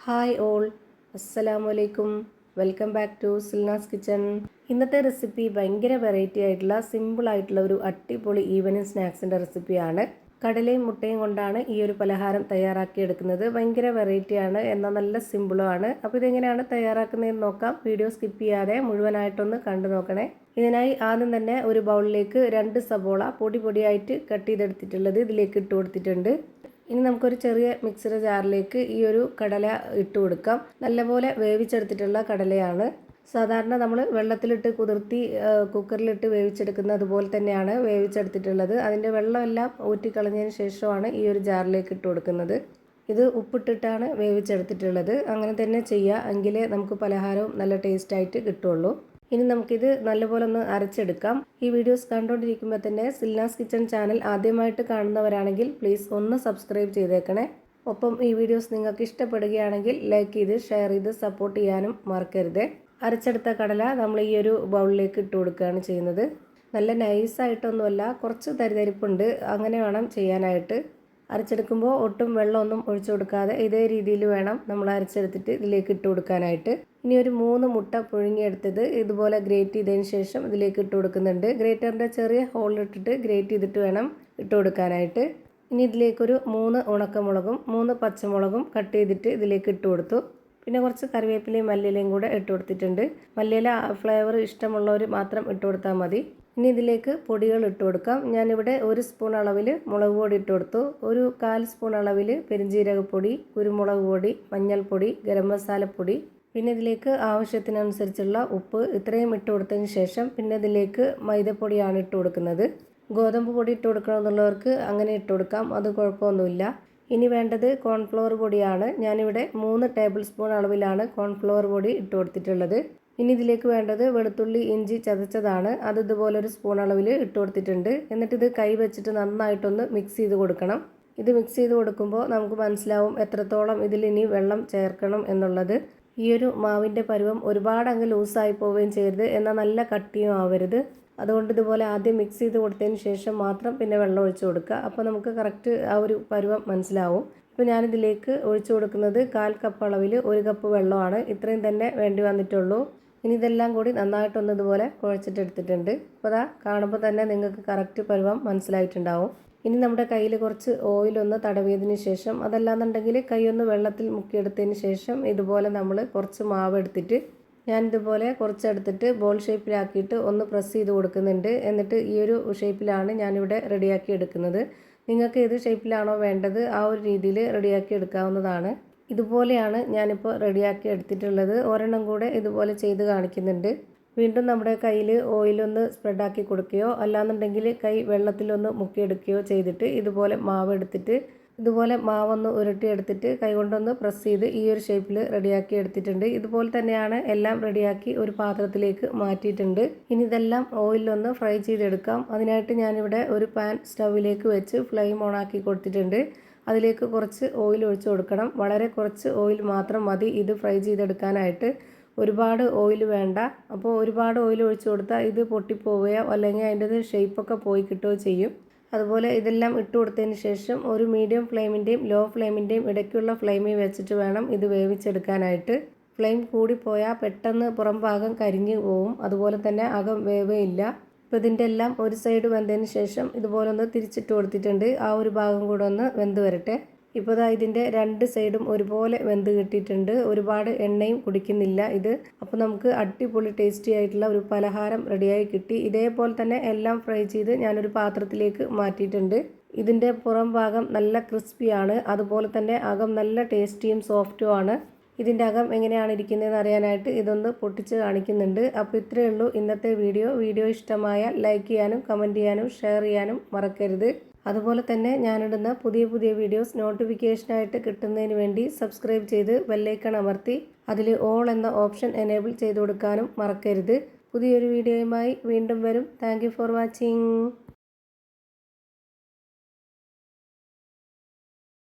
Hi all, അസ്സലാമലൈക്കും. Welcome back to Silna's kitchen. ഇന്നത്തെ recipe ഭയങ്കര വെറൈറ്റി ആയിട്ടുള്ള സിമ്പിൾ ആയിട്ടുള്ള ഒരു അടിപൊളി ഈവനിങ് സ്നാക്സിൻ്റെ റെസിപ്പിയാണ്. കടലയും മുട്ടയും കൊണ്ടാണ് ഈ ഒരു പലഹാരം തയ്യാറാക്കിയെടുക്കുന്നത്. ഭയങ്കര വെറൈറ്റിയാണ്, എന്നാൽ നല്ല സിമ്പിളുമാണ്. അപ്പോൾ ഇതെങ്ങനെയാണ് തയ്യാറാക്കുന്നതെന്ന് നോക്കാം. വീഡിയോ സ്കിപ്പ് ചെയ്യാതെ മുഴുവനായിട്ടൊന്ന് കണ്ടു നോക്കണേ. ഇതിനായി ആദ്യം തന്നെ ഒരു ബൗളിലേക്ക് 2 സബോള പൊടിയായിട്ട് കട്ട് ചെയ്തെടുത്തിട്ടുള്ളത് ഇതിലേക്ക് ഇട്ട് കൊടുത്തിട്ടുണ്ട്. ഇനി നമുക്കൊരു ചെറിയ മിക്സർ ജാറിലേക്ക് ഈ ഒരു കടല ഇട്ട് കൊടുക്കാം. നല്ലപോലെ വേവിച്ചെടുത്തിട്ടുള്ള കടലയാണ്. സാധാരണ നമ്മൾ വെള്ളത്തിലിട്ട് കുതിർത്തി കുക്കറിലിട്ട് വേവിച്ചെടുക്കുന്ന അതുപോലെ തന്നെയാണ് വേവിച്ചെടുത്തിട്ടുള്ളത്. അതിൻ്റെ വെള്ളമെല്ലാം ഊറ്റിക്കളഞ്ഞതിന് ശേഷമാണ് ഈ ഒരു ജാറിലേക്ക് ഇട്ട് കൊടുക്കുന്നത്. ഇത് ഉപ്പിട്ടിട്ടാണ് വേവിച്ചെടുത്തിട്ടുള്ളത്. അങ്ങനെ തന്നെ ചെയ്യുക, എങ്കിലേ നമുക്ക് പലഹാരവും നല്ല ടേസ്റ്റായിട്ട് കിട്ടുള്ളൂ. ഇനി നമുക്കിത് നല്ലപോലെ ഒന്ന് അരച്ചെടുക്കാം. ഈ വീഡിയോസ് കണ്ടുകൊണ്ടിരിക്കുമ്പോൾ തന്നെ സിൽനാസ് കിച്ചൺ ചാനൽ ആദ്യമായിട്ട് കാണുന്നവരാണെങ്കിൽ പ്ലീസ് ഒന്ന് സബ്സ്ക്രൈബ് ചെയ്തേക്കണേ. ഒപ്പം ഈ വീഡിയോസ് നിങ്ങൾക്ക് ഇഷ്ടപ്പെടുകയാണെങ്കിൽ ലൈക്ക് ചെയ്ത് ഷെയർ ചെയ്ത് സപ്പോർട്ട് ചെയ്യാനും മറക്കരുത്. അരച്ചെടുത്ത കടല നമ്മൾ ഈ ഒരു ബൗളിലേക്ക് ഇട്ട് കൊടുക്കുകയാണ് ചെയ്യുന്നത്. നല്ല നൈസായിട്ടൊന്നുമല്ല, കുറച്ച് തരിതരിപ്പുണ്ട്, അങ്ങനെ വേണം ചെയ്യാനായിട്ട്. അരച്ചെടുക്കുമ്പോൾ ഒട്ടും വെള്ളമൊന്നും ഒഴിച്ചു കൊടുക്കാതെ ഇതേ രീതിയിൽ വേണം നമ്മൾ അരച്ചെടുത്തിട്ട് ഇതിലേക്ക് ഇട്ട് കൊടുക്കാനായിട്ട്. ഇനി ഒരു 3 മുട്ട പുഴുങ്ങിയെടുത്തത് ഇതുപോലെ ഗ്രേറ്റ് ചെയ്തതിന് ശേഷം ഇതിലേക്ക് ഇട്ട് കൊടുക്കുന്നുണ്ട്. ഗ്രേറ്ററിൻ്റെ ചെറിയ ഹോളിലിട്ടിട്ട് ഗ്രേറ്റ് ചെയ്തിട്ട് വേണം ഇട്ട് കൊടുക്കാനായിട്ട്. ഇനി ഇതിലേക്കൊരു 3 ഉണക്കമുളകും 3 പച്ചമുളകും കട്ട് ചെയ്തിട്ട് ഇതിലേക്ക് ഇട്ട് കൊടുത്തു. പിന്നെ കുറച്ച് കറിവേപ്പിലയും മല്ലിയിലയും കൂടെ ഇട്ട് കൊടുത്തിട്ടുണ്ട്. മല്ലിയില ഫ്ലേവർ ഇഷ്ടമുള്ളവർ മാത്രം ഇട്ട് കൊടുത്താൽ മതി. ഇനി ഇതിലേക്ക് പൊടികൾ ഇട്ട് കൊടുക്കാം. ഞാനിവിടെ 1 സ്പൂൺ അളവിൽ മുളക് പൊടി ഇട്ട് കൊടുത്തു. ഒരു 1/4 സ്പൂൺ അളവിൽ പെരിഞ്ജീരകപ്പൊടി, കുരുമുളക് പൊടി, മഞ്ഞൾപ്പൊടി, ഗരം മസാലപ്പൊടി, പിന്നെ ഇതിലേക്ക് ആവശ്യത്തിനനുസരിച്ചുള്ള ഉപ്പ്, ഇത്രയും ഇട്ട് കൊടുത്തതിന് ശേഷം പിന്നെ ഇതിലേക്ക് മൈദപ്പൊടിയാണ് ഇട്ട് കൊടുക്കുന്നത്. ഗോതമ്പ് പൊടി ഇട്ട് കൊടുക്കണമെന്നുള്ളവർക്ക് അങ്ങനെ ഇട്ട് കൊടുക്കാം, അത് കുഴപ്പമൊന്നുമില്ല. ഇനി വേണ്ടത് കോൺഫ്ലവർ പൊടിയാണ്. ഞാനിവിടെ 3 ടേബിൾ സ്പൂൺ അളവിലാണ് കോൺഫ്ലവർ പൊടി ഇട്ട് കൊടുത്തിട്ടുള്ളത്. ഇനി ഇതിലേക്ക് വേണ്ടത് വെളുത്തുള്ളി ഇഞ്ചി ചതച്ചതാണ്. അത് ഇതുപോലെ 1 സ്പൂൺ അളവിൽ ഇട്ട് കൊടുത്തിട്ടുണ്ട്. എന്നിട്ട് ഇത് കൈ വെച്ചിട്ട് നന്നായിട്ടൊന്ന് മിക്സ് ചെയ്ത് കൊടുക്കണം. ഇത് മിക്സ് ചെയ്ത് കൊടുക്കുമ്പോൾ നമുക്ക് മനസ്സിലാവും എത്രത്തോളം ഇതിൽ ഇനി വെള്ളം ചേർക്കണം എന്നുള്ളത്. ഈ ഒരു മാവിൻ്റെ പരുവം ഒരുപാട് അങ്ങ് ലൂസായി പോവുകയും ചെയ്യരുത്, എന്നാൽ നല്ല കട്ടിയും ആവരുത്. അതുകൊണ്ട് ഇതുപോലെ ആദ്യം മിക്സ് ചെയ്ത് കൊടുത്തതിന് ശേഷം മാത്രം പിന്നെ വെള്ളം ഒഴിച്ചു കൊടുക്കുക. അപ്പോൾ നമുക്ക് കറക്റ്റ് ആ ഒരു പരുവം മനസ്സിലാവും. ഇപ്പോൾ ഞാനിതിലേക്ക് ഒഴിച്ചു കൊടുക്കുന്നത് 1/4 കപ്പ് അളവിൽ 1 കപ്പ് വെള്ളമാണ്. ഇത്രയും തന്നെ വേണ്ടി വന്നിട്ടുള്ളൂ. ഇനി ഇതെല്ലാം കൂടി നന്നായിട്ടൊന്ന് ഇതുപോലെ കുഴച്ചിട്ടെടുത്തിട്ടുണ്ട്. അപ്പോൾ അതാ കാണുമ്പോൾ തന്നെ നിങ്ങൾക്ക് കറക്റ്റ് പരുവം മനസ്സിലായിട്ടുണ്ടാവും. ഇനി നമ്മുടെ കയ്യിൽ കുറച്ച് ഓയിലൊന്ന് തടവിയതിന് ശേഷം, അതല്ലാന്നുണ്ടെങ്കിൽ കൈയൊന്ന് വെള്ളത്തിൽ മുക്കിയെടുത്തതിന് ശേഷം ഇതുപോലെ നമ്മൾ കുറച്ച് മാവ് എടുത്തിട്ട് ഞാനിതുപോലെ കുറച്ചെടുത്തിട്ട് ബോൾ ഷേപ്പിലാക്കിയിട്ട് ഒന്ന് പ്രസ് ചെയ്ത് കൊടുക്കുന്നുണ്ട്. എന്നിട്ട് ഈ ഒരു ഷേപ്പിലാണ് ഞാനിവിടെ റെഡിയാക്കി എടുക്കുന്നത്. നിങ്ങൾക്ക് ഏത് ഷേപ്പിലാണോ വേണ്ടത് ആ ഒരു രീതിയിൽ റെഡിയാക്കി എടുക്കാവുന്നതാണ്. ഇതുപോലെയാണ് ഞാനിപ്പോൾ റെഡിയാക്കി എടുത്തിട്ടുള്ളത്. ഒരെണ്ണം കൂടെ ഇതുപോലെ ചെയ്ത് കാണിക്കുന്നുണ്ട്. വീണ്ടും നമ്മുടെ കയ്യിൽ ഓയിലൊന്ന് സ്പ്രെഡാക്കി കൊടുക്കുകയോ അല്ലാന്നുണ്ടെങ്കിൽ കൈ വെള്ളത്തിലൊന്ന് മുക്കിയെടുക്കുകയോ ചെയ്തിട്ട് ഇതുപോലെ മാവ് എടുത്തിട്ട് ഇതുപോലെ മാവൊന്ന് ഉരുട്ടിയെടുത്തിട്ട് കൈകൊണ്ടൊന്ന് പ്രസ് ചെയ്ത് ഈ ഒരു ഷേപ്പിൽ റെഡിയാക്കി എടുത്തിട്ടുണ്ട്. ഇതുപോലെ തന്നെയാണ് എല്ലാം റെഡിയാക്കി ഒരു പാത്രത്തിലേക്ക് മാറ്റിയിട്ടുണ്ട്. ഇനി ഇതെല്ലാം ഓയിലൊന്ന് ഫ്രൈ ചെയ്തെടുക്കാം. അതിനായിട്ട് ഞാനിവിടെ ഒരു പാൻ സ്റ്റൗവിലേക്ക് വെച്ച് ഫ്ലെയിം ഓണാക്കി കൊടുത്തിട്ടുണ്ട്. അതിലേക്ക് കുറച്ച് ഓയിൽ ഒഴിച്ചു കൊടുക്കണം. വളരെ കുറച്ച് ഓയിൽ മാത്രം മതി ഇത് ഫ്രൈ ചെയ്തെടുക്കാനായിട്ട്. ഒരുപാട് ഓയിൽ വേണ്ട. അപ്പോൾ ഒരുപാട് ഓയിൽ ഒഴിച്ചു കൊടുത്താൽ ഇത് പൊട്ടിപ്പോവുകയോ അല്ലെങ്കിൽ അതിൻ്റെ ഷേപ്പൊക്കെ പോയി കിട്ടുകയോ ചെയ്യും. അതുപോലെ ഇതെല്ലാം ഇട്ട് കൊടുത്തതിന് ശേഷം ഒരു മീഡിയം ഫ്ലെയിമിൻ്റെയും ലോ ഫ്ലെയിമിൻ്റെയും ഇടയ്ക്കുള്ള ഫ്ലെയിമിൽ വെച്ചിട്ട് വേണം ഇത് വേവിച്ചെടുക്കാനായിട്ട്. ഫ്ലെയിം കൂടിപ്പോയാൽ പെട്ടെന്ന് പുറം ഭാഗം കരിഞ്ഞു പോവും, അതുപോലെ തന്നെ അകം വേവേയില്ല. ഇപ്പോൾ ഇതിൻ്റെ എല്ലാം ഒരു സൈഡ് വെന്തതിന് ശേഷം ഇതുപോലെ ഒന്ന് തിരിച്ചിട്ട് കൊടുത്തിട്ടുണ്ട്. ആ ഒരു ഭാഗം കൂടെ ഒന്ന് വെന്ത് വരട്ടെ. ഇപ്പോൾ ഇതാ ഇതിൻ്റെ 2 സൈഡും ഒരുപോലെ വെന്ത് കിട്ടിയിട്ടുണ്ട്. ഒരുപാട് എണ്ണയും കുടിക്കുന്നില്ല ഇത്. അപ്പോൾ നമുക്ക് അടിപൊളി ടേസ്റ്റി ആയിട്ടുള്ള ഒരു പലഹാരം റെഡിയായി കിട്ടി. ഇതേപോലെ തന്നെ എല്ലാം ഫ്രൈ ചെയ്ത് ഞാനൊരു പാത്രത്തിലേക്ക് മാറ്റിയിട്ടുണ്ട്. ഇതിൻ്റെ പുറം ഭാഗം നല്ല ക്രിസ്പിയാണ്, അതുപോലെ തന്നെ അകം നല്ല ടേസ്റ്റിയും സോഫ്റ്റും ആണ്. ഇതിൻ്റെ അകം എങ്ങനെയാണ് ഇരിക്കുന്നതെന്ന് അറിയാനായിട്ട് ഇതൊന്ന് പൊട്ടിച്ച് കാണിക്കുന്നുണ്ട്. അപ്പോൾ ഇത്രയേ ഉള്ളൂ ഇന്നത്തെ വീഡിയോ ഇഷ്ടമായ ലൈക്ക് ചെയ്യാനും കമൻറ്റ് ചെയ്യാനും ഷെയർ ചെയ്യാനും മറക്കരുത്. അതുപോലെ തന്നെ ഞാനിടുന്ന പുതിയ വീഡിയോസ് നോട്ടിഫിക്കേഷനായിട്ട് കിട്ടുന്നതിന് വേണ്ടി സബ്സ്ക്രൈബ് ചെയ്ത് ബെല്ലൈക്കൺ അമർത്തി അതിൽ ഓൾ എന്ന ഓപ്ഷൻ എനേബിൾ ചെയ്ത് കൊടുക്കാനും മറക്കരുത്. പുതിയൊരു വീഡിയോയുമായി വീണ്ടും വരും. Thank you for watching.